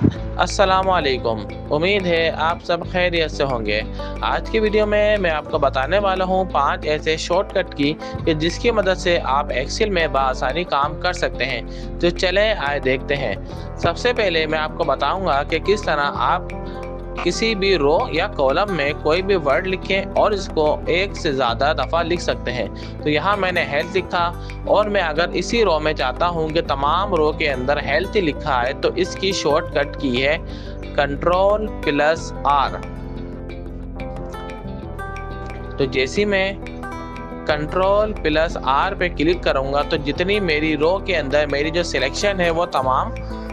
अस्सलाम वालेकुम। उम्मीद है आप सब खैरियत से होंगे। आज की वीडियो में मैं आपको बताने वाला हूँ 5 ऐसे शॉर्टकट की कि जिसकी मदद से आप एक्सेल में बआसानी काम कर सकते हैं। तो चलें आए देखते हैं। सबसे पहले मैं आपको बताऊंगा कि किस तरह आप किसी भी रो या कॉलम में कोई भी वर्ड लिखें और इसको एक से ज़्यादा दफ़ा लिख सकते हैं। तो यहाँ मैंने हेल्थ लिखा और मैं अगर इसी रो में चाहता हूँ कि तमाम रो के अंदर हेल्थ ही लिखा है तो इसकी शॉर्टकट की है Ctrl+R। तो जैसे मैं Ctrl+R पे क्लिक करूँगा तो जितनी मेरी रो के अंदर मेरी जो सिलेक्शन है वो तमाम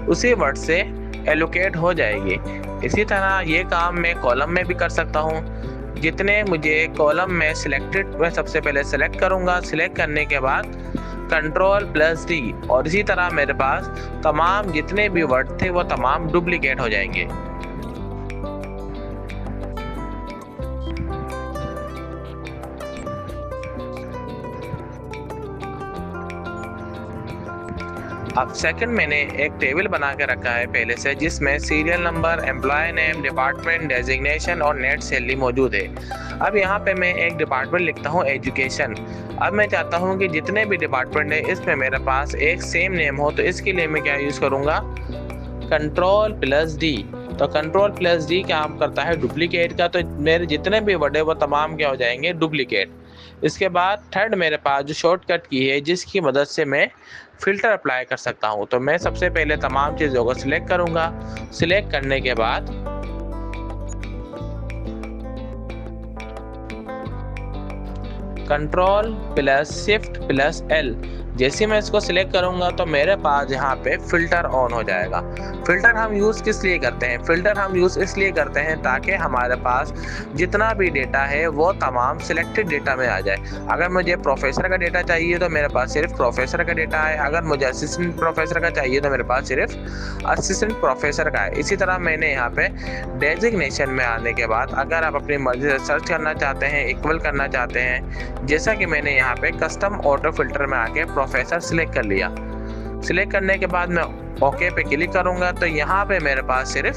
उसी वर्ड से एलोकेट हो जाएगी। इसी तरह ये काम मैं कॉलम में भी कर सकता हूँ। जितने मुझे कॉलम में सिलेक्टेड मैं सबसे पहले सेलेक्ट करूँगा। सिलेक्ट करने के बाद Ctrl+D और इसी तरह मेरे पास तमाम जितने भी वर्ड थे वो तमाम डुप्लीकेट हो जाएंगे। अब सेकंड मैंने एक टेबल बना के रखा है पहले से, जिसमें serial number, employ name, department, designation और नेट सैलरी मौजूद है। अब यहाँ पे मैं एक डिपार्टमेंट लिखता हूँ एजुकेशन। अब मैं चाहता हूँ कि जितने भी डिपार्टमेंट है इसमें मेरे पास एक सेम नेम हो, तो इसके लिए मैं क्या यूज़ करूँगा, Ctrl+D। तो Ctrl+D काम करता है डुप्लीकेट का, तो मेरे जितने भी वर्ड है वो तमाम क्या हो जाएंगे, डुप्लीकेट। इसके बाद थर्ड मेरे पास जो शॉर्टकट की है जिसकी मदद से मैं फ़िल्टर अप्लाई कर सकता हूँ। तो मैं सबसे पहले तमाम चीज़ों को सिलेक्ट करूँगा। सिलेक्ट करने के बाद Ctrl+Shift+L, जैसे मैं इसको सिलेक्ट करूंगा तो मेरे पास यहाँ पे फ़िल्टर ऑन हो जाएगा। फ़िल्टर हम यूज़ किस लिए करते हैं? फ़िल्टर हम यूज़ इसलिए करते हैं ताकि हमारे पास जितना भी डेटा है वो तमाम सिलेक्टेड डेटा में आ जाए। अगर मुझे प्रोफेसर का डेटा चाहिए तो मेरे पास सिर्फ प्रोफेसर का डेटा है। अगर मुझे असिस्टेंट प्रोफेसर का चाहिए तो मेरे पास सिर्फ असिस्टेंट प्रोफेसर का है। इसी तरह मैंने यहाँ पे डेजिग्नेशन में आने के बाद अगर आप अपनी मर्जी से सर्च करना चाहते हैं, इक्वल करना चाहते हैं, जैसा कि मैंने यहाँ पे कस्टम ऑटो फिल्टर में आके प्रोफेसर सिलेक्ट कर लिया। सिलेक्ट करने के बाद मैं ओके पे क्लिक करूंगा तो यहाँ पे मेरे पास सिर्फ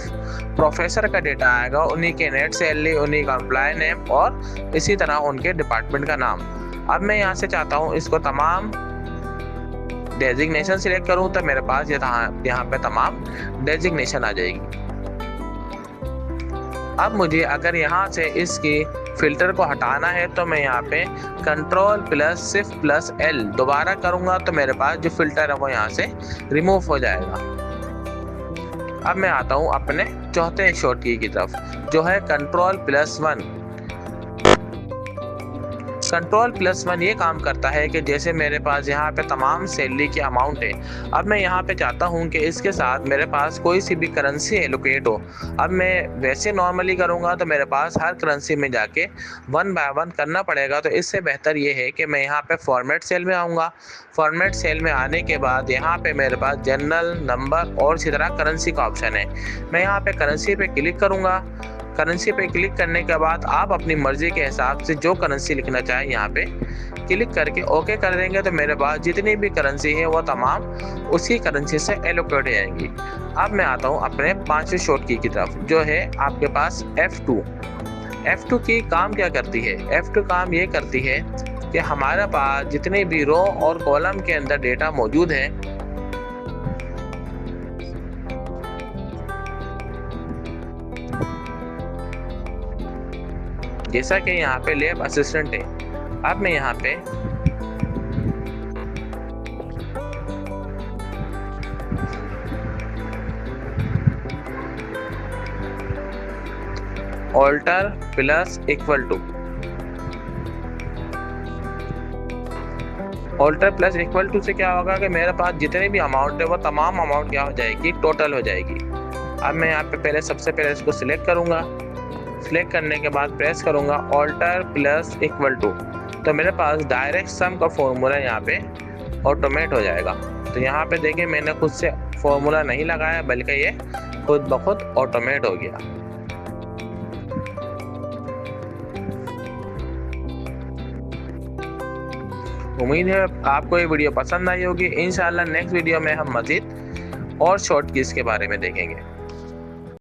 प्रोफेसर का डेटा आएगा, उन्हीं के नेट सैलरी, उन्हीं का एम्प्लॉय नेम और इसी तरह उनके डिपार्टमेंट का नाम। अब मैं यहाँ से चाहता हूँ इसको तमाम डेजिग्नेशन सिलेक्ट करूँ तो मेरे पास यहाँ पे तमाम डेजिग्नेशन आ जाएगी। अब मुझे अगर यहाँ से इसकी फ़िल्टर को हटाना है तो मैं यहाँ पे Ctrl+Shift+L दोबारा करूँगा तो मेरे पास जो फ़िल्टर है वो यहाँ से रिमूव हो जाएगा। अब मैं आता हूँ अपने चौथे शॉर्ट की तरफ, जो है Ctrl+1। Ctrl+1 ये काम करता है कि जैसे मेरे पास यहाँ पे तमाम सैलरी की अमाउंट है। अब मैं यहाँ पे चाहता हूँ कि इसके साथ मेरे पास कोई सी भी करेंसी एलोकेट हो। अब मैं वैसे नॉर्मली करूँगा तो मेरे पास हर करेंसी में जाके 1 बाय 1 करना पड़ेगा। तो इससे बेहतर ये है कि मैं यहाँ पे फॉर्मेट सेल में आऊँगा। फॉर्मेट सेल में आने के बाद यहाँ पे मेरे पास जनरल, नंबर और इसी तरह करेंसी का ऑप्शन है। मैं यहाँ पे करेंसी पे क्लिक करूँगा। करेंसी पे क्लिक करने के बाद आप अपनी मर्जी के हिसाब से जो करेंसी लिखना चाहें यहाँ पे क्लिक करके ओके कर देंगे तो मेरे पास जितनी भी करेंसी है वो तमाम उसी करेंसी से एलोकेट हो जाएंगी। अब मैं आता हूँ अपने पांचवें शॉर्ट की तरफ, जो है आपके पास F2। F2 की काम क्या करती है? F2 काम ये करती है कि हमारे पास जितने भी रो और कॉलम के अंदर डेटा मौजूद है जैसा कि यहाँ पे लैब असिस्टेंट है। अब मैं यहाँ पे Alt+=टू से क्या होगा कि मेरे पास जितने भी अमाउंट है वो तमाम अमाउंट क्या हो जाएगी, टोटल हो जाएगी। अब मैं यहाँ पे सबसे पहले इसको सिलेक्ट करूँगा। सिलेक्ट करने के बाद प्रेस करूँगा Alt+=टू, तो मेरे पास डायरेक्ट सम का फॉर्मूला यहाँ पे ऑटोमेट हो जाएगा। तो यहाँ पे देखिए मैंने खुद से फॉर्मूला नहीं लगाया बल्कि ये खुद ब खुद ऑटोमेट हो गया। उम्मीद है आपको ये वीडियो पसंद आई होगी। इंशाल्लाह नेक्स्ट वीडियो में हम मज़ीद और शॉर्ट कीज़ के बारे में देखेंगे।